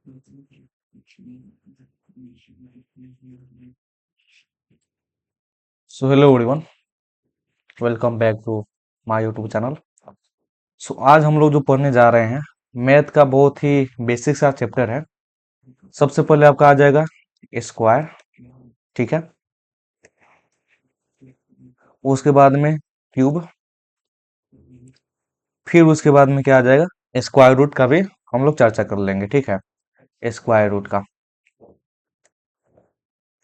So hello everyone, welcome back to my YouTube channel. So आज हम लोग जो पढ़ने जा रहे हैं, मैथ का बहुत ही बेसिक सा चैप्टर है। सबसे पहले आपका आ जाएगा स्क्वायर, ठीक है। उसके बाद में क्यूब, फिर उसके बाद में क्या आ जाएगा, स्क्वायर रूट का भी हम लोग चर्चा कर लेंगे, ठीक है। स्क्वायर रूट का,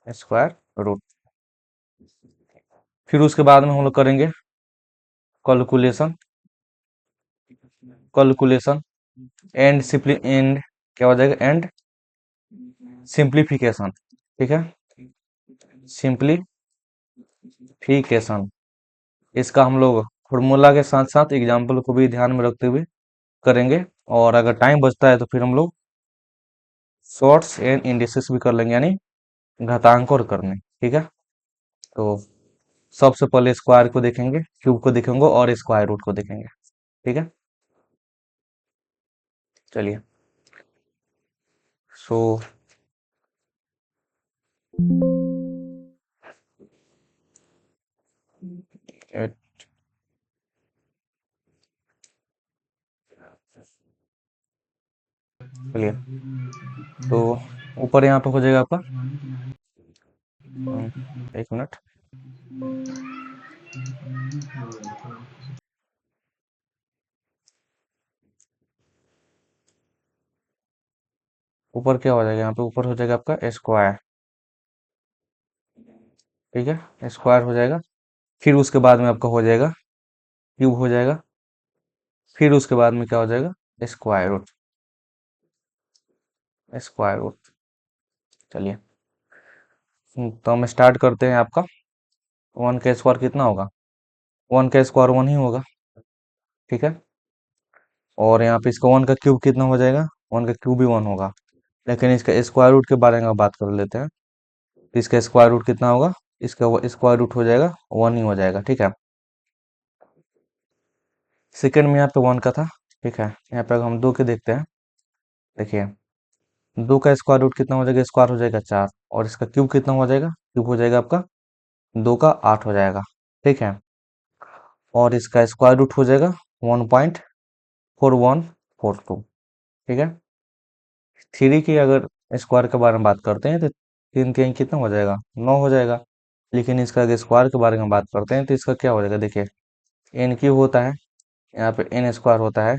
स्क्वायर रूट, फिर उसके बाद में हम लोग करेंगे calculation, calculation and simply and क्या हो जाएगा, एंड सिंप्लीफिकेशन, ठीक है। सिंप्लीफिकेशन, इसका हम लोग फॉर्मूला के साथ साथ एग्जाम्पल को भी ध्यान में रखते हुए करेंगे। और अगर टाइम बचता है तो फिर हम लोग शॉर्ट्स एंड इंडिसेस भी कर लेंगे, यानी घातांक और करने, ठीक है। तो सबसे पहले स्क्वायर को देखेंगे, क्यूब को देखेंगे और स्क्वायर रूट को देखेंगे, ठीक है। चलिए, सो चलिए, तो ऊपर यहाँ पे हो जाएगा आपका, एक मिनट, ऊपर क्या हो जाएगा, यहाँ पे ऊपर हो जाएगा आपका स्क्वायर, ठीक है। स्क्वायर हो जाएगा, फिर उसके बाद में आपका हो जाएगा क्यूब हो जाएगा, फिर उसके बाद में क्या हो जाएगा, स्क्वायर रूट, स्क्वायर रूट। चलिए, तो हम स्टार्ट करते हैं। आपका वन का स्क्वायर कितना होगा, वन का स्क्वायर वन ही होगा, ठीक है। और यहाँ पे इसका वन का क्यूब कितना हो जाएगा, वन का क्यूब भी वन होगा। लेकिन इसका स्क्वायर रूट के बारे में बात कर लेते हैं। तो इसका स्क्वायर रूट कितना होगा, इसका स्क्वायर रूट हो जाएगा वन ही हो जाएगा, ठीक है। सेकेंड में यहाँ पे वन का था, ठीक है। यहाँ पे अगर हम दो के देखते हैं, देखिए दो का स्क्वायर रूट कितना हो जाएगा, स्क्वायर हो जाएगा चार, और इसका क्यूब कितना हो जाएगा, क्यूब हो जाएगा आपका दो का आठ हो जाएगा, ठीक है। और इसका स्क्वायर रूट हो जाएगा 1.4142, ठीक है। थ्री की अगर स्क्वायर के बारे में बात करते हैं तो तीन तीन कितना हो जाएगा, नौ हो जाएगा। लेकिन इसका अगर स्क्वायर के बारे में बात करते हैं तो इसका क्या हो जाएगा, देखिए एन क्यूब होता है, यहाँ पे एन स्क्वायर होता है,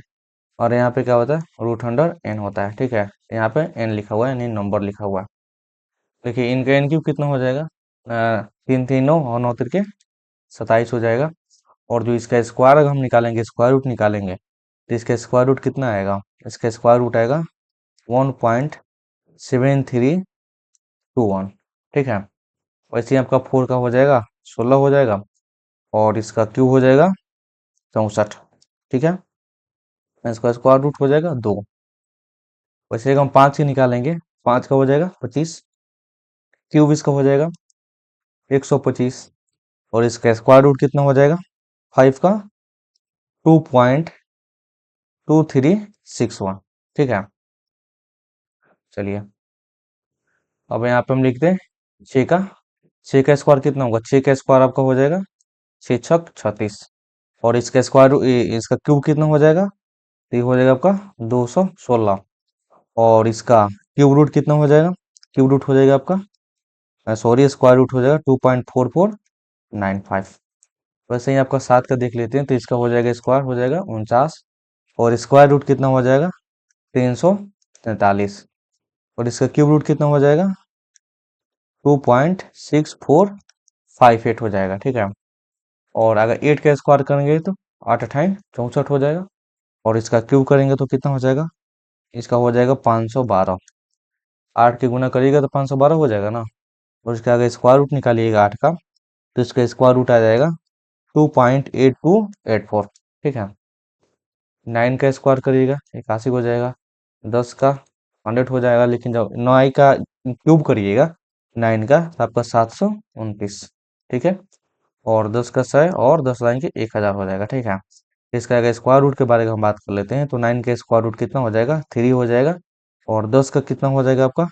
और यहाँ पे क्या होता है, रूट अंडर एन होता है, ठीक है। यहाँ पे एन लिखा हुआ है, यानी नंबर लिखा हुआ है। देखिए इनका एन क्यूब कितना हो जाएगा, तीन तीन नौ और नौ तिरके 27 हो जाएगा। और जो इसका स्क्वायर अगर हम निकालेंगे, स्क्वायर रूट निकालेंगे, तो इसका स्क्वायर रूट कितना आएगा, इसका स्क्वायर रूट आएगा 1.7321, ठीक है। वैसे ही आपका फोर का हो जाएगा 16 हो जाएगा, और इसका क्यूब हो जाएगा 64, ठीक है। इसका स्क्वायर रूट हो जाएगा दो। वैसे अगर हम पाँच ही निकालेंगे, पाँच का हो जाएगा 25, क्यूब इसका हो जाएगा 125, और इसका स्क्वायर रूट कितना हो जाएगा, फाइव का 2.2361, ठीक है। चलिए, अब यहाँ पे हम लिखते हैं छः का, छः का स्क्वायर कितना होगा, छः का स्क्वायर आपका हो जाएगा छः छक 36, और इसका स्क्वायर इसका क्यूब कितना हो जाएगा, तो ये हो जाएगा आपका 216, और इसका क्यूब रूट कितना हो जाएगा, क्यूब रूट हो जाएगा आपका, सॉरी स्क्वायर रूट हो जाएगा 2.4495। वैसे ही आपका सात का देख लेते हैं, तो इसका हो जाएगा स्क्वायर हो जाएगा 49, और स्क्वायर रूट कितना हो जाएगा 343, और इसका क्यूब रूट कितना हो जाएगा 2.6458 हो जाएगा, ठीक है। और अगर एट का स्क्वायर करेंगे तो आठ अठाई 64 हो जाएगा, और इसका क्यूब करेंगे तो कितना हो जाएगा, इसका हो जाएगा 512। आठ के गुना करिएगा तो 512 हो जाएगा ना। और इसका अगर स्क्वायर रूट निकालिएगा आठ का, तो इसका स्क्वायर रूट आ जाएगा 2.8284, ठीक है। नाइन का स्क्वायर करिएगा 81 हो जाएगा, दस का 100 हो जाएगा, लेकिन जब नौ का क्यूब करिएगा नाइन का तो आपका 729, ठीक है। और दस का 100 और दस लाएंगे 1000 हो जाएगा, ठीक है। इसका अगर स्क्वायर रूट के बारे में हम बात कर लेते हैं, तो नाइन का स्क्वायर रूट कितना हो जाएगा, थ्री हो जाएगा, और 10 का कितना हो जाएगा आपका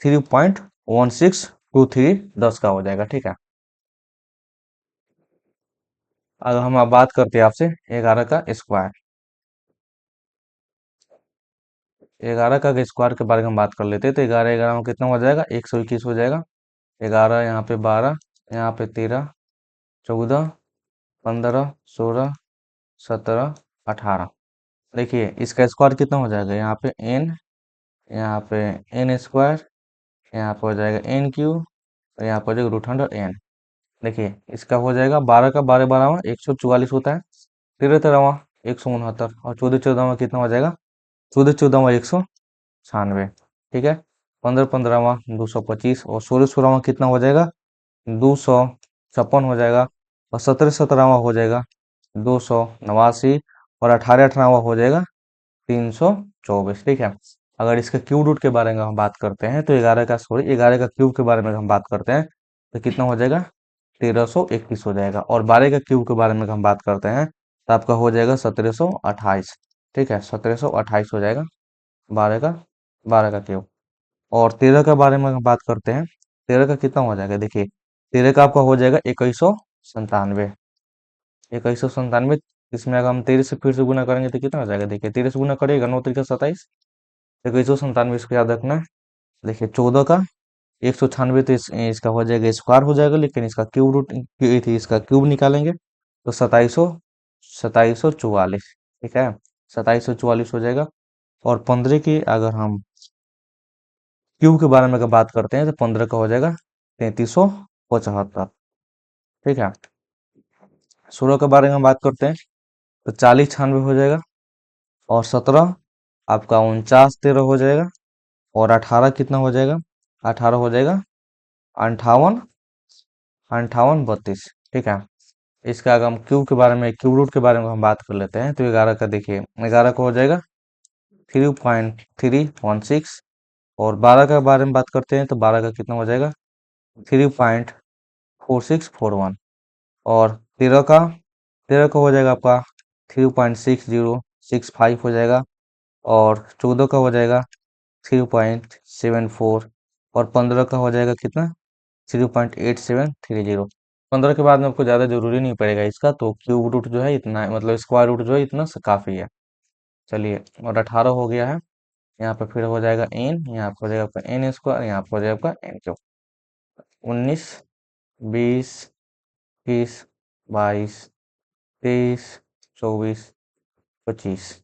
3.1623 10 का हो जाएगा, ठीक है। अगर हम अब बात करते हैं आपसे 11 का स्क्वायर, 11 का स्क्वायर के बारे में हम बात कर लेते हैं। तो 11 11 में कितना हो जाएगा 121 हो जाएगा। 11 यहाँ पे 12, यहाँ पे 13, 14, 15, 16, 17, 18। देखिए इसका स्क्वायर कितना हो जाएगा, यहाँ पे एन, यहाँ पे एन स्क्वायर, यहाँ पे हो जाएगा एन क्यू, और यहाँ पे हो जाएगा रूट अंडर एन। देखिए इसका हो जाएगा 12 का 12 12 144 होता है, 13 13 169, और 14 14 कितना हो जाएगा 14 14 196, ठीक है। 15 15 225, और 16 16 कितना हो जाएगा 256 हो जाएगा, और 17 17 हो जाएगा 289, और 18 18 हो जाएगा 324, ठीक है। अगर इसके क्यूब रूट के बारे में हम बात करते हैं तो 11 का क्यूब के बारे में हम बात करते हैं तो कितना हो जाएगा 1321 हो जाएगा। और 12 का क्यूब के बारे में हम बात करते हैं तो आपका हो जाएगा 1728, ठीक है। 1728 हो जाएगा 12 का 12 का क्यूब। और 13 के बारे में हम बात करते हैं, 13 का कितना हो जाएगा, देखिए 13 का आपका हो जाएगा 2197, 2197। इसमें अगर हम 13 से फिर से गुना करेंगे तो कितना हो जाएगा, देखिए 13 से गुना करिएगा 9 तरीका 27, 2197 इसको याद रखना है। देखिए 14 का 196, तो इसका हो जाएगा स्क्वायर हो जाएगा, लेकिन इसका क्यूब रूट थी, इसका क्यूब निकालेंगे तो 2744, ठीक है। 2744 हो जाएगा। और 15 की अगर हम क्यूब के बारे में अगर बात करते हैं तो 15 का हो जाएगा 3375, ठीक है। 16 के बारे में हम बात करते हैं तो 40 96 हो जाएगा, और 17 आपका 49 13 हो जाएगा, और 18 कितना हो जाएगा 18 हो जाएगा 58 58 32, ठीक है। इसका अगर हम क्यूब के बारे में क्यूब रूट के बारे में हम बात कर लेते हैं तो 11 का देखिए 11 का हो जाएगा 3.316, और 12 के बारे में बात करते हैं तो 12 का कितना हो जाएगा 3.4641, और 13 का हो जाएगा आपका 3.6065 हो जाएगा, और 14 का हो जाएगा 3.74, और 15 का हो जाएगा कितना 3.8730। 15 के बाद में आपको ज़्यादा जरूरी नहीं पड़ेगा इसका, तो क्यूब रूट जो है इतना मतलब स्क्वायर रूट जो है इतना काफ़ी है। चलिए, और 18 हो गया है। यहाँ पे फिर हो जाएगा एन, यहाँ पे हो जाएगा आपका एन स्क्वायर, यहाँ पे हो जाएगा आपका एन क्यूब। 19 20 21 22 23 24 25।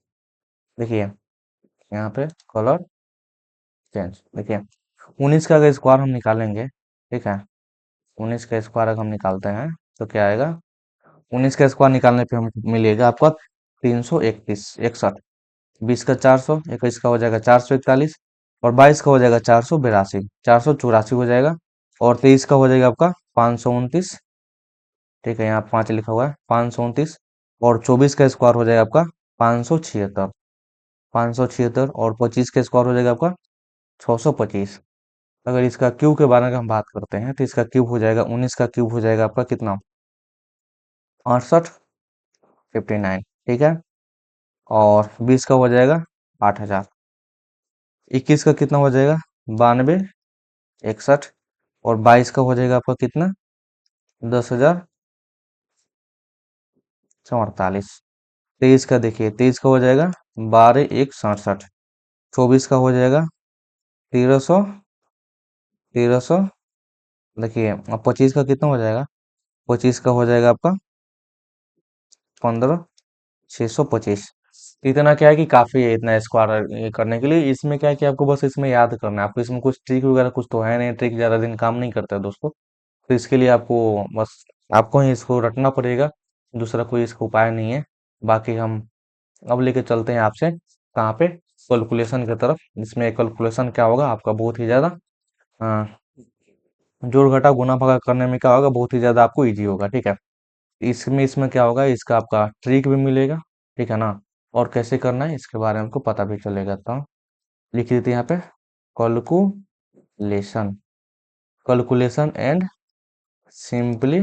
देखिए यहाँ पे कलर चेंज। देखिए 19 का अगर स्क्वायर हम निकालेंगे, ठीक है, 19 का स्क्वायर अगर हम निकालते हैं तो क्या आएगा, 19 का स्क्वायर निकालने पे हम मिलेगा आपका 331 20 का 400, 21 का हो जाएगा 441, और 22 का हो जाएगा 482, 484 हो जाएगा, और 23 का हो जाएगा आपका 529, ठीक है, यहाँ 5 लिखा हुआ है 529, और 24 का स्क्वायर हो जाएगा आपका 576, 576, और 25 का स्क्वायर हो जाएगा आपका 625। अगर इसका क्यूब के बारे में हम बात करते हैं तो इसका क्यूब हो जाएगा 19 का क्यूब हो जाएगा आपका कितना 68 59, ठीक है। और 20 का हो जाएगा 8000, 21 का कितना हो जाएगा 92 61, और 22 का हो जाएगा आपका कितना 10,048। 23 का देखिए 23 का हो जाएगा 12,167, 24 का हो जाएगा 1300 1300। देखिए अब 25 का कितना हो जाएगा, 25 का हो जाएगा आपका 15,625। इतना क्या है कि काफी है इतना स्क्वायर करने के लिए। इसमें क्या है कि आपको बस इसमें याद करना है, आपको इसमें कुछ ट्रिक वगैरह कुछ तो है नहीं, ट्रिक ज्यादा दिन काम नहीं करता है दोस्तों। तो इसके लिए आपको बस आपको ही इसको रटना पड़ेगा, दूसरा कोई इसका उपाय नहीं है। बाकी हम अब लेके चलते हैं आपसे कहाँ पे कैलकुलेशन की तरफ। इसमें कैलकुलेशन क्या होगा आपका बहुत ही ज्यादा जोड़ घटा गुना भागा करने में क्या होगा बहुत ही ज्यादा आपको इजी होगा, ठीक है। इसमें इसमें क्या होगा इसका आपका ट्रिक भी मिलेगा, ठीक है ना। और कैसे करना है इसके बारे में हमको पता भी चलेगा। तो लिख देते हैं यहाँ पे calculation, calculation and simply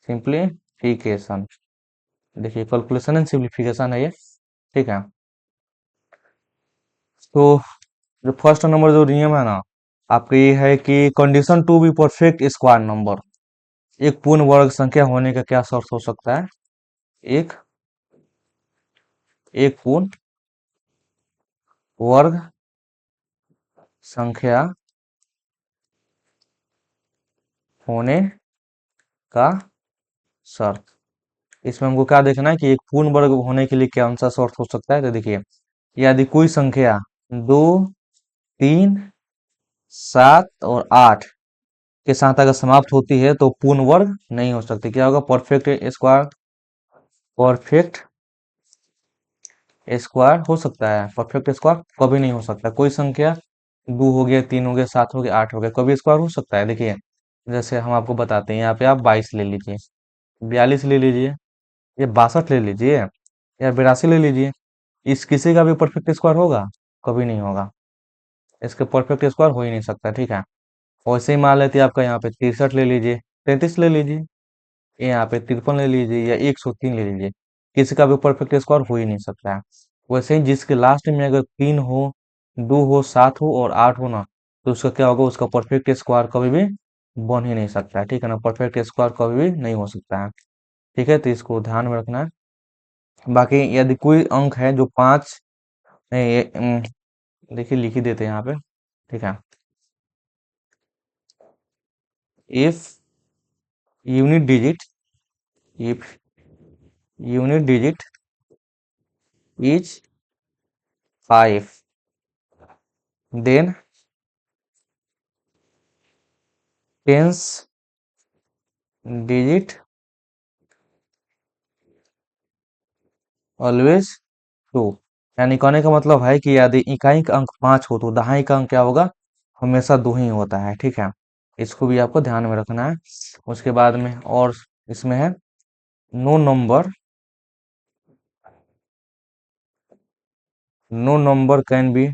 simplification. देखिए कैलकुलेशन एंड सिंप्लीफिकेशन है ये, ठीक है। तो जो फर्स्ट नंबर जो नियम है ना आपका ये है कि condition to be perfect square number, एक पूर्ण वर्ग संख्या होने का क्या शर्त हो सकता है? एक एक पूर्ण वर्ग संख्या होने का शर्त। इसमें हमको क्या देखना है कि एक पूर्ण वर्ग होने के लिए कौन सा शर्त हो सकता है? तो देखिए, यदि कोई संख्या 2, 3, 7 और 8 के साथ अगर समाप्त होती है तो पूर्ण वर्ग नहीं हो सकती। क्या होगा? परफेक्ट स्क्वायर, परफेक्ट स्क्वायर हो सकता है, परफेक्ट स्क्वायर कभी नहीं हो सकता। कोई संख्या 2 हो गया, 3 हो गया, 7 हो गया, 8 हो गया, कभी स्क्वायर हो सकता है? देखिए, जैसे हम आपको बताते हैं, यहाँ पे आप 22 ले लीजिए, 42 ले लीजिए, ये 62 ले लीजिए, या 82 ले लीजिए। इस किसी का भी परफेक्ट स्क्वायर होगा? कभी नहीं होगा। इसके परफेक्ट स्क्वायर हो ही नहीं सकता, ठीक है। वैसे ही मान लेते हैं आपका यहाँ पे 63 ले लीजिए, 33 ले लीजिए, यहाँ पे 53 ले लीजिए, या 103 ले लीजिए, किसी का भी परफेक्ट स्क्वायर हो ही नहीं सकता है। वैसे ही जिसके लास्ट में अगर 3 हो, 2 हो, 7 हो और 8 हो ना, तो उसका क्या होगा? उसका परफेक्ट स्क्वायर कभी भी बन ही नहीं सकता है, ठीक है ना। परफेक्ट स्क्वायर कभी भी नहीं हो सकता है, ठीक है। तो इसको ध्यान में रखना है। बाकी यदि कोई अंक है जो 5, देखिए लिख ही देते हैं यहाँ पे, ठीक है। If unit digit, if unit digit is 5, then tens digit always 2। यानी कहने का मतलब है कि यदि इकाई का अंक 5 हो तो दहाई का अंक क्या होगा? हमेशा 2 ही होता है, ठीक है। इसको भी आपको ध्यान में रखना है। उसके बाद में और इसमें है, no number, no number can be,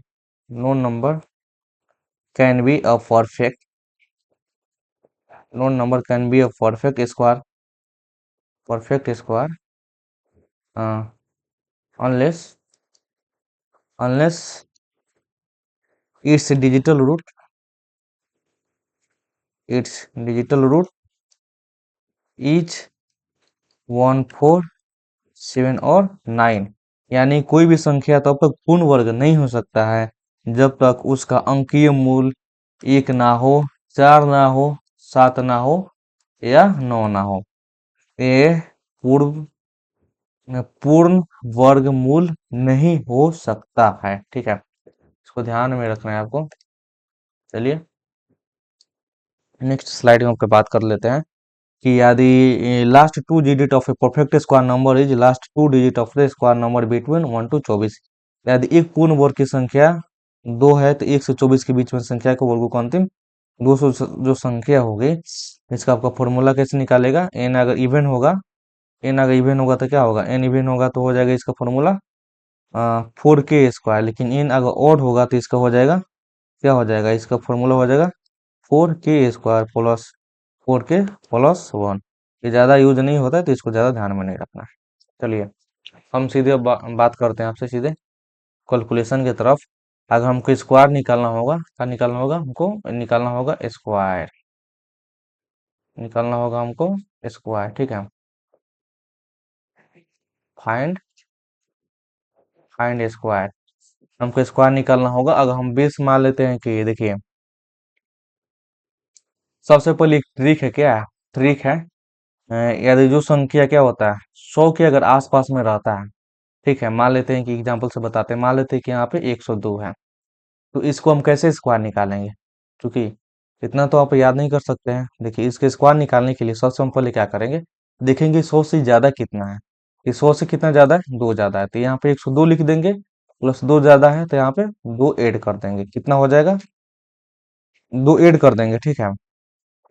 no number can be a perfect, no number can be a perfect square, perfect square unless, unless its digital root, its digital root is 1, 4, 7 और 9। यानी कोई भी संख्या तब तक पूर्ण वर्ग नहीं हो सकता है जब तक उसका अंकीय मूल 1 ना हो, 4 ना हो, 7 ना हो या 9 ना हो। ये पूर्ण पूर्ण वर्गमूल नहीं हो सकता है, ठीक है। इसको ध्यान में रखना है आपको। चलिए नेक्स्ट स्लाइड में आपके बात कर लेते हैं कि यदि last 2 digit of a perfect square number is last 2 digit of the square number between 1 to 24। यदि एक पूर्ण वर्ग की संख्या 2 है तो 1 से 24 के बीच में संख्या को वर्गों का अंतिम 200 जो संख्या होगी, इसका आपका फॉर्मूला कैसे निकालेगा? एन अगर इवन होगा, एन अगर इवन होगा तो क्या होगा? एन इवन होगा तो हो जाएगा इसका फॉर्मूला 4k स्क्वायर। लेकिन एन अगर ऑड होगा तो इसका हो जाएगा, क्या हो जाएगा? इसका फॉर्मूला हो जाएगा 4k स्क्वायर प्लस 4k+1। ये ज़्यादा यूज नहीं होता है तो इसको ज़्यादा ध्यान में नहीं रखना है। चलिए हम सीधे अब बात करते हैं आपसे सीधे कैलकुलेशन की तरफ। अगर हमको स्क्वायर निकालना होगा, क्या निकालना होगा? हमको निकालना होगा स्क्वायर, निकालना होगा हमको स्क्वायर, ठीक है। फाइंड, फाइंड स्क्वायर, हमको स्क्वायर निकालना होगा। अगर हम बेस मान लेते हैं कि देखिए, सबसे पहले एक ट्रिक है, क्या है ट्रिक है? यदि जो संख्या क्या होता है 100 के अगर आसपास में रहता है, ठीक है, मान लेते हैं कि एग्जांपल से बताते हैं, मान लेते हैं कि यहाँ पे 102 है, तो इसको हम कैसे स्क्वायर निकालेंगे? क्योंकि इतना तो आप याद नहीं कर सकते हैं। देखिए इसके स्क्वायर निकालने के लिए सबसे हम पहले क्या करेंगे, देखेंगे 100 से ज्यादा कितना है। कि 100 से कितना ज्यादा है? 2 ज्यादा है, तो यहाँ पे 102 लिख देंगे, प्लस 2 ज्यादा है तो यहाँ पे 2 ऐड कर देंगे, कितना हो जाएगा? 2 ऐड कर देंगे, ठीक है।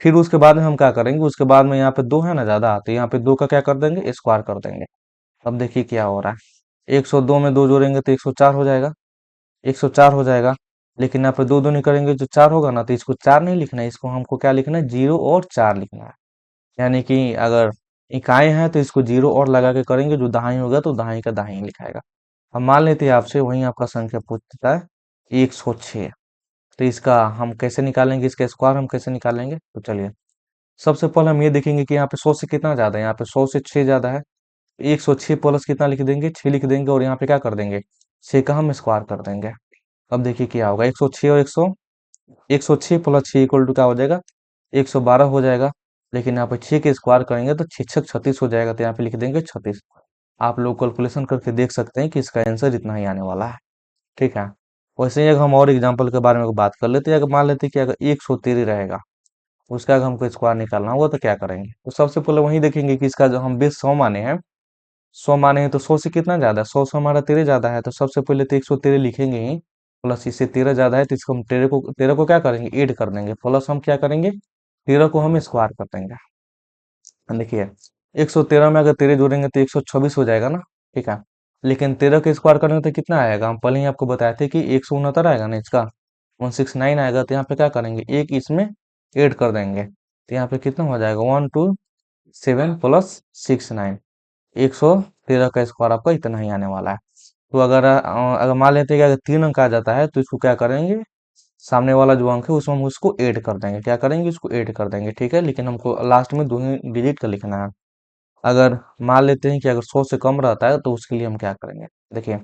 फिर उसके बाद में हम क्या करेंगे, उसके बाद में यहाँ पे 2 है ना ज्यादा, तो यहाँ पे 2 का क्या कर देंगे? स्क्वायर कर देंगे। अब देखिए क्या हो रहा है, 102 में 2 जोड़ेंगे तो 104 हो जाएगा, 104 हो जाएगा। लेकिन यहाँ पे 2 दूनी करेंगे जो 4 होगा ना, तो इसको 4 नहीं लिखना है, इसको हमको क्या लिखना है? 0 और 4 लिखना है। यानी कि अगर इकाई है तो इसको 0 और लगा के करेंगे, जो दहाई होगा तो दहाई का दहाई लिखाएगा। अब मान लेते हैं आपसे वही आपका संख्या पूछता है 106। तो इसका हम कैसे निकालेंगे, इसका स्क्वायर हम कैसे निकालेंगे, तो चलिए सबसे पहले हम ये देखेंगे कि यहाँ पे 100 से कितना ज्यादा है, यहाँ पे 100 से 6 ज्यादा है। 106 प्लस कितना लिख देंगे, 6 लिख देंगे, और यहाँ पे क्या कर देंगे, 6 का हम स्क्वायर कर देंगे। अब देखिए क्या होगा, 106 और 106 प्लस 6 इक्वल टू क्या हो जाएगा, 112 हो जाएगा। लेकिन यहाँ पे 6 के स्क्वायर करेंगे तो 6 छक 36 हो जाएगा, तो यहाँ पे लिख देंगे 36। आप लोग कैलकुलेशन करके देख सकते हैं कि इसका आंसर इतना ही आने वाला है। ठीक है। वैसे ही अगर हम और एग्जांपल के बारे में बात कर लेते हैं, अगर मान लेते हैं कि अगर 113 रहेगा, उसका अगर हमको स्क्वायर निकालना होगा तो क्या करेंगे, तो सबसे पहले वही देखेंगे कि इसका जो हम बेस 100 माने हैं, 100 माने हैं तो 100 से कितना ज्यादा है, 100 से हमारा 13 ज्यादा है, तो सबसे पहले तो 113 लिखेंगे ही। प्लस इससे 13 ज्यादा है तो इसको हम 13 को क्या करेंगे, ऐड कर देंगे, प्लस हम क्या करेंगे, 13 को हम स्क्वायर कर देंगे। देखिए 113 में अगर 13 जोड़ेंगे तो 126 हो जाएगा ना। ठीक है। लेकिन 13 के स्क्वायर करेंगे तो कितना आएगा, हम पहले ही आपको बताए थे कि 169 आएगा ना इसका, 169 आएगा, तो यहाँ पे क्या करेंगे, एक इसमें ऐड कर देंगे, तो यहाँ पे कितना हो जाएगा, 127 प्लस 69, 113 का स्क्वायर आपका इतना ही आने वाला है। तो अगर मान लेते हैं कि अगर 3 अंक आ जाता है तो इसको क्या करेंगे, सामने वाला जो अंक है उसमें हम उसको ऐड कर देंगे, क्या करेंगे, उसको ऐड कर देंगे। ठीक है, लेकिन हमको लास्ट में दो ही डिजिट का लिखना है। अगर मान लेते हैं कि अगर 100 से कम रहता है तो उसके लिए हम क्या करेंगे, देखिए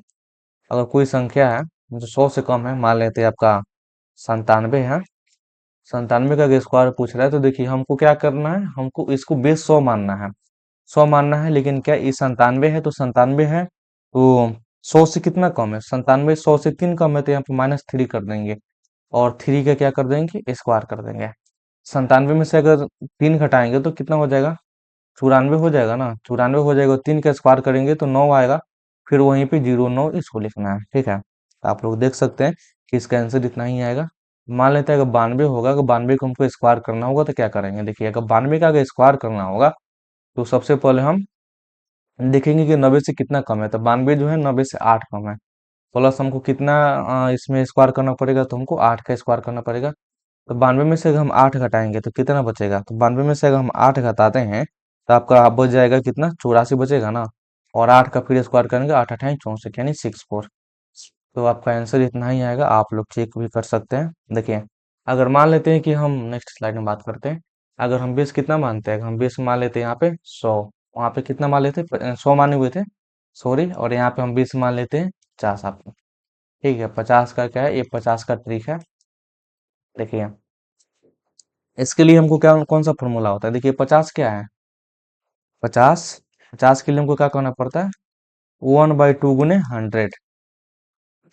अगर कोई संख्या है जो 100 से कम है, मान लेते हैं आपका 97 है, 97 का अगर स्क्वायर पूछ रहा है, तो देखिए हमको क्या करना है, हमको इसको बेस 100 मानना है, 100 मानना है। लेकिन क्या ये 97 है, तो 97 है तो 100 से कितना कम है, 97 100 से 3 कम है, तो यहाँ पे -3 कर देंगे, और 3 का क्या कर देंगे, स्क्वायर कर देंगे। 97 में से अगर 3 घटाएंगे तो कितना हो जाएगा, 94 हो जाएगा ना, 94 हो जाएगा, 3 का स्क्वायर करेंगे तो 9 आएगा। फिर वहीं पे 09 इसको लिखना है। ठीक है, आप लोग देख सकते हैं कि इसका आंसर इतना ही आएगा। मान लेते हैं अगर 92 होगा, अगर 92 को हमको स्क्वायर करना होगा तो क्या करेंगे, देखिए अगर 92 का अगर स्क्वायर करना होगा तो सबसे पहले हम देखेंगे कि 90 से कितना कम है, तो 92 जो है 90 से 8 कम है। प्लस हमको कितना इसमें स्क्वायर करना पड़ेगा, तो हमको 8 का स्क्वायर करना पड़ेगा। तो 92 में से अगर हम 8 घटाएंगे तो कितना बचेगा, तो 92 में से अगर हम 8 घटाते हैं तो आपका बच जाएगा कितना, 84 बचेगा ना। और 8 का फिर स्क्वायर करेंगे, 8 अठाई 64 यानी 64। तो आपका आंसर इतना ही आएगा, आप लोग चेक भी कर सकते हैं। देखिए अगर मान लेते हैं कि हम नेक्स्ट स्लाइड में बात करते हैं, अगर हम बेस कितना मानते हैं, अगर हम बेस मान लेते हैं यहाँ पे 100, वहाँ पे कितना मान लेते हैं, 100 माने हुए थे, सॉरी, और यहाँ पे हम बेस मान लेते हैं 50 आपको। ठीक है, 50 का क्या है, ये 50 का ट्रिक है। देखिए इसके लिए हमको क्या, कौन सा फॉर्मूला होता है, देखिए 50 क्या है, 50, 50 के लिए हमको क्या करना पड़ता है, 1/2 गुने 100,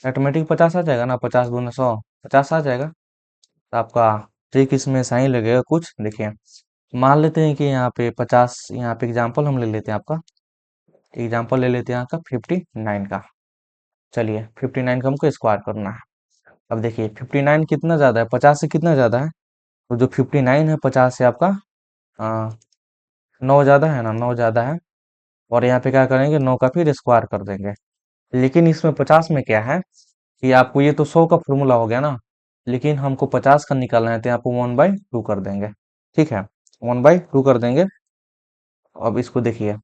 ऑटोमेटिक 50 आ जाएगा ना, 50 गुने 100, 50 आ जाएगा। तो आपका ट्रिक इसमें सही लगेगा कुछ। देखिए मान लेते हैं कि यहाँ पे 50, यहाँ पे एग्जांपल हम ले लेते हैं, आपका एग्जांपल ले लेते हैं यहाँ का 59 का। चलिए 59 का हमको स्क्वायर करना है। अब देखिए 59 कितना ज्यादा है, 50 से कितना ज्यादा है, तो जो 59 है 50 से आपका 9 ज्यादा है ना, 9 ज्यादा है। और यहाँ पे क्या करेंगे, 9 का फिर स्क्वायर कर देंगे। लेकिन इसमें 50 में क्या है कि आपको, ये तो 100 का फॉर्मूला हो गया ना, लेकिन हमको 50 का निकालना है, तो यहाँ पे 1/2 कर देंगे। ठीक है, 1/2 कर देंगे। अब इसको देखिए,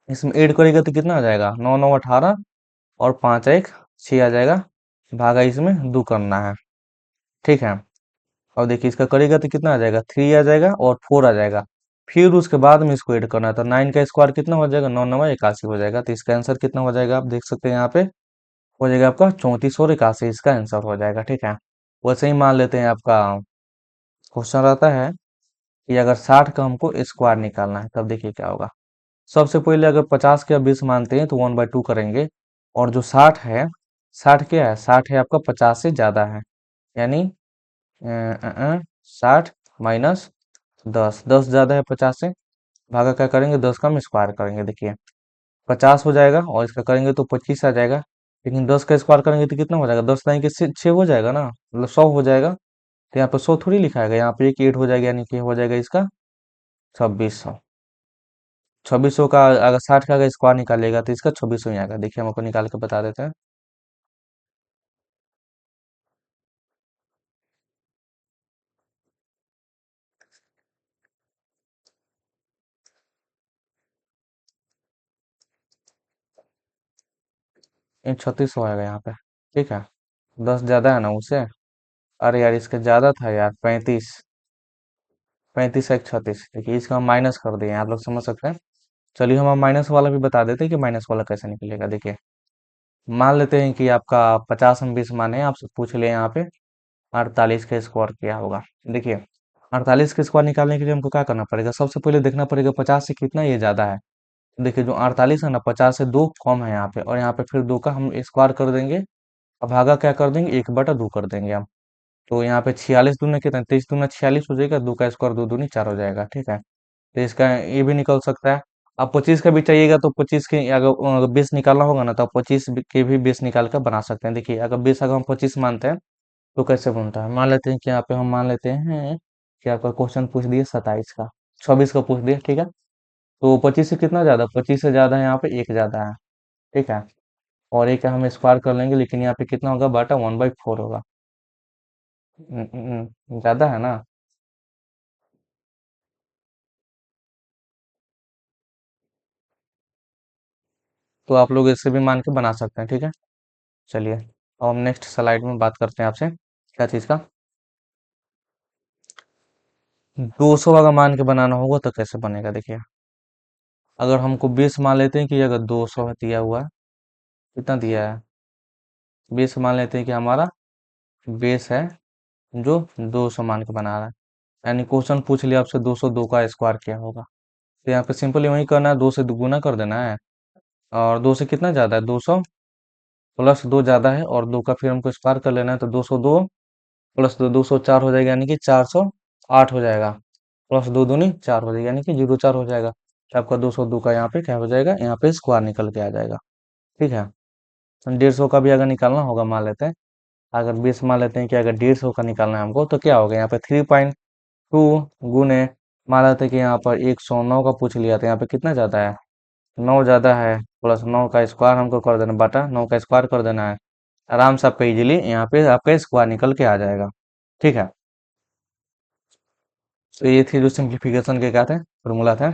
इसमें ऐड करेगा तो कितना आ जाएगा, 9 9 18, और 5 1 6 आ जाएगा, भागा इसमें 2 करना है। ठीक है। और देखिए इसका करेगा तो कितना आ जाएगा, 3 आ जाएगा और 4 आ जाएगा। फिर उसके बाद में इसको ऐड करना है, तो 9 का स्क्वायर कितना हो जाएगा, 9 9 81 हो जाएगा। तो इसका आंसर कितना हो जाएगा, आप देख सकते हैं यहाँ पे हो जाएगा आपका 3481, इसका आंसर हो जाएगा। ठीक है। वैसे ही मान लेते हैं आपका क्वेश्चन रहता है कि अगर 60 का हमको स्क्वायर निकालना है, तब देखिए क्या होगा। सबसे पहले अगर 50 के 20 मानते हैं तो 1/2 करेंगे। और जो 60 है, 60 क्या है, 60 है आपका 50 से ज्यादा है, यानी 60 माइनस 10, 10 ज्यादा है 50 से, भागा क्या करेंगे, 10 का हम स्क्वायर करेंगे। देखिए 50 हो जाएगा, और इसका करेंगे तो 25 आ जाएगा। लेकिन 10 का स्क्वायर करेंगे तो कितना हो जाएगा, 10 नहीं के 6 हो जाएगा ना, मतलब 100 हो जाएगा। तो यहाँ पे 100 थोड़ी लिखा है, यहाँ पे एक 8 हो जाएगा, यानी कि हो जाएगा इसका 2600। 2600 का अगर 60 का अगर स्क्वायर निकालेगा तो इसका 2600 ही आएगा। देखिए हम आपको निकाल के बता देते हैं। ये 3600 आएगा यहाँ पे। ठीक है, 10 ज्यादा है ना उससे। अरे यार इसका ज्यादा था यार, 35। 35 एक 36, देखिए इसका हम माइनस कर दिए, आप लोग समझ सकते हैं। चलिए हम माइनस वाला भी बता देते हैं कि माइनस वाला कैसे निकलेगा। देखिए मान लेते हैं कि आपका 50 हम 20 माने, आपसे पूछ ले यहाँ पे 48 का स्क्वायर क्या होगा। देखिए 48 का स्क्वायर निकालने के लिए हमको क्या करना पड़ेगा, सबसे पहले देखना पड़ेगा 50 से कितना ये ज्यादा है। देखिए जो 48 है ना, 50 से 2 कम है यहाँ पे, और यहाँ पे फिर 2 का हम स्क्वायर कर देंगे। अब भागा क्या कर देंगे, 1/2 कर देंगे हम। तो यहाँ पे 46 दूना कितना, 23 दूना 46 हो जाएगा, 2 का स्क्वायर 2 दूनी 4 हो जाएगा। ठीक है, तो इसका ये भी निकल सकता है। अब 25 का भी चाहिएगा तो 25 के अगर 20 निकालना होगा ना, तो 25 के भी 20 निकाल कर बना सकते हैं। देखिए अगर 20 अगर हम 25 मानते हैं तो कैसे बनता है, मान लेते हैं कि यहाँ पे हम मान लेते हैं कि आपका क्वेश्चन पूछ दिए 27 का, 26 का पूछ दिया। ठीक है, तो 25 से कितना ज्यादा, 25 से ज्यादा है यहाँ पे, एक ज्यादा है। ठीक है, और एक हम स्क्वायर कर लेंगे, लेकिन यहाँ पे कितना होगा, बाटा 1/4 होगा। ज्यादा है ना। तो आप लोग इससे भी मान के बना सकते हैं। ठीक है, चलिए अब हम नेक्स्ट स्लाइड में बात करते हैं आपसे, क्या चीज़ का। 200 अगर मान के बनाना होगा तो कैसे बनेगा, देखिए अगर हमको बेस मान लेते हैं कि अगर 200 है दिया हुआ है, कितना दिया है, बेस मान लेते हैं कि हमारा बेस है जो 200 मान के बना रहा है। यानी क्वेश्चन पूछ लिया आपसे 202 का स्क्वायर क्या होगा, तो यहाँ पे सिंपली वही करना है, 2 से गुना कर देना है। और 2 से कितना ज्यादा है, 200 प्लस 2 ज्यादा है, और 2 का फिर हमको स्क्वायर कर लेना है, तो 202 प्लस 2 204 हो जाएगा, यानी कि 408 हो जाएगा। प्लस 2 दूनी 4 हो जाएगा, यानी कि 04 हो जाएगा। तो आपका 202 का यहाँ पे क्या हो जाएगा, यहाँ पे स्क्वायर निकल के आ जाएगा। ठीक है, 150 का भी अगर निकालना होगा मान लेते हैं, अगर 20 मान लेते हैं कि अगर 150 का निकालना है हमको, तो क्या होगा, यहाँ पे 3.2 गुने, मान लेते हैं कि यहाँ पर 109 का पूछ लिया था, यहाँ पे कितना ज्यादा है, 9 ज्यादा है, प्लस 9 का स्क्वायर हमको कर देना, बटा 9 का स्क्वायर कर देना है। आराम से आपका इजीली यहाँ पे आपका स्क्वायर निकल के आ जाएगा। ठीक है, तो ये थी जो सिंप्लीफिकेशन के क्या थे, फॉर्मूला थे।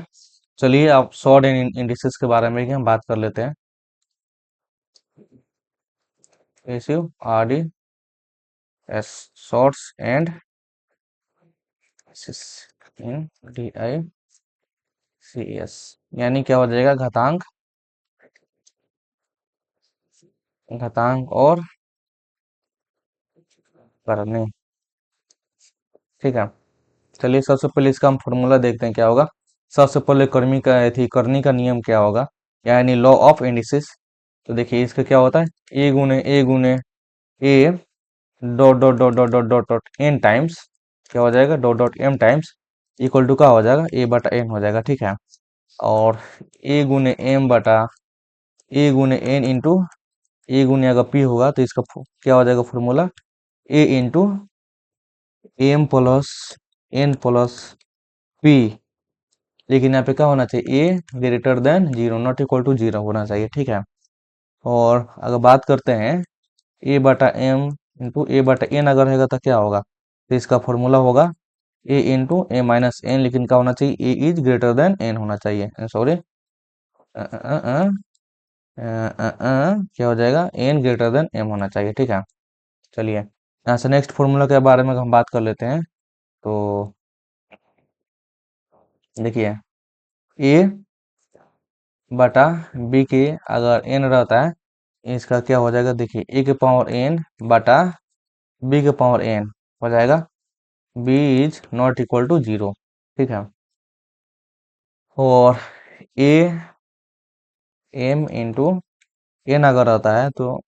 चलिए अब सॉर्ट एंड इंडिसेस के बारे में भी हम बात कर लेते हैं। S U R D S, shorts and in D I C S, यानी क्या हो जाएगा, घातांक, घातांक और करनी। ठीक है, चलिए सबसे पहले इसका हम फॉर्मूला देखते हैं क्या होगा। सबसे पहले कर्मी का थी करनी का नियम क्या होगा, यानी लॉ ऑफ इंडिसेस। तो देखिए इसका क्या होता है, ए गुने a dot dot dot dot dot dot dot n times, क्या हो जाएगा, dot dot m times equal to क्या हो जाएगा, ए बटा एन हो जाएगा। ठीक है, और ए गुने एम बटा ए गुने एन इंटू, ए गुने अगर पी होगा तो इसका क्या हो जाएगा formula, A into M plus N plus P. लेकिन यहाँ पे क्या होना चाहिए, A greater than zero, not equal to zero होना चाहिए। ठीक है, और अगर बात करते हैं ए बटा एम इंटू ए बटा एन अगर रहेगा तो क्या होगा, तो इसका फॉर्मूला होगा ए इंटू ए माइनस एन, लेकिन क्या होना चाहिए, ए इज ग्रेटर देन एन होना चाहिए, सॉरी क्या हो जाएगा, एन ग्रेटर देन एम होना चाहिए। ठीक है, चलिए यहाँ से नेक्स्ट फॉर्मूला के बारे में हम बात कर लेते हैं। तो देखिए ए बटा बी के अगर एन रहता है, इसका क्या हो जाएगा, देखिए ए के पावर एन बटा बी के पावर एन हो जाएगा, b is not equal to zero. ठीक है, और ए एम इंटू एन अगर रहता है तो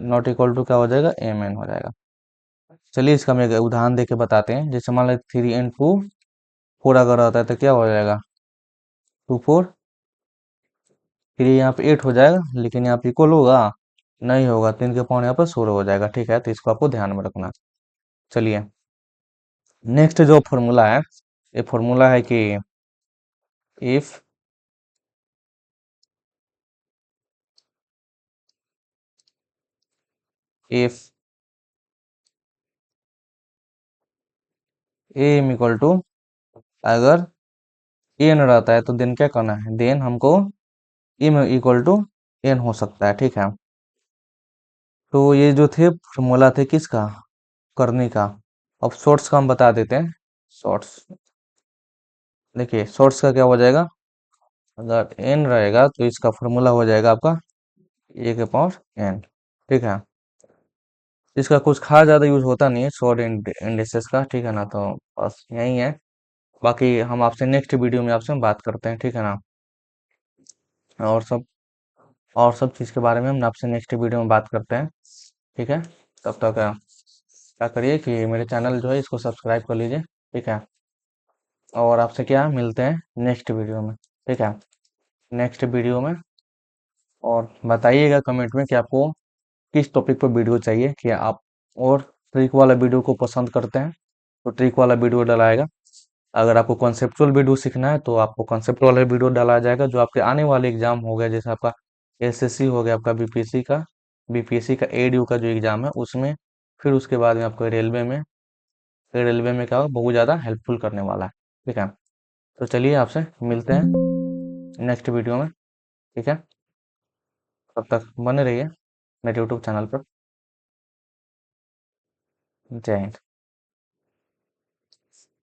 नॉट इक्वल टू क्या हो जाएगा, एम एन हो जाएगा। चलिए इसका हम एक उदाहरण देके बताते हैं। जैसे मान लो 3 and 2 4 अगर रहता है तो क्या हो जाएगा, 2 4, फिर यहाँ पे 8 हो जाएगा, लेकिन यहाँ पे इक्वल होगा, नहीं होगा, 3 के पावर यहाँ पर 16 हो जाएगा। ठीक है, तो इसको आपको ध्यान में रखना। चलिए नेक्स्ट जो फॉर्मूला है, ये फॉर्मूला है कि if if a m equal to, अगर एन रहता है तो देन क्या करना है, देन हमको एम इक्वल टू एन हो सकता है। ठीक है, तो ये जो थे फॉर्मूला थे किसका, करने का। अब शॉर्ट्स का हम बता देते हैं। शॉर्ट्स, देखिए शॉर्ट्स का क्या हो जाएगा, अगर एन रहेगा तो इसका फॉर्मूला हो जाएगा आपका ए के पावर एन। ठीक है, इसका कुछ खास ज्यादा यूज होता नहीं है शॉर्ट इंडिसेस का, ठीक है ना, तो बस यही है। बाकी हम आपसे नेक्स्ट वीडियो में आपसे बात करते हैं, ठीक है ना। और सब, और सब चीज के बारे में हम आपसे नेक्स्ट वीडियो में बात करते हैं, ठीक है। तब तक क्या करिए कि मेरे चैनल जो है इसको सब्सक्राइब कर लीजिए, ठीक है। और आपसे क्या मिलते हैं नेक्स्ट वीडियो में, ठीक है, नेक्स्ट वीडियो में। और बताइएगा कमेंट में कि आपको किस टॉपिक पर वीडियो चाहिए, कि आप और ट्रिक वाला वीडियो को पसंद करते हैं तो ट्रिक वाला वीडियो डलाएगा। अगर आपको कॉन्सेप्चुअल वीडियो सीखना है तो आपको कॉन्सेप्ट वाला वीडियो डाला जाएगा, जो आपके आने वाले एग्जाम हो गया, जैसे आपका एसएससी हो गया, आपका बीपीएससी का एडीयू का जो एग्जाम है उसमें, फिर उसके बाद में आपको रेलवे में, फिर रेलवे में क्या होगा, बहुत ज़्यादा हेल्पफुल करने वाला है, ठीक है। तो चलिए आपसे मिलते हैं नेक्स्ट वीडियो में, ठीक है। तब तक बने रहिए मेरे यूट्यूब चैनल पर। जय हिंद।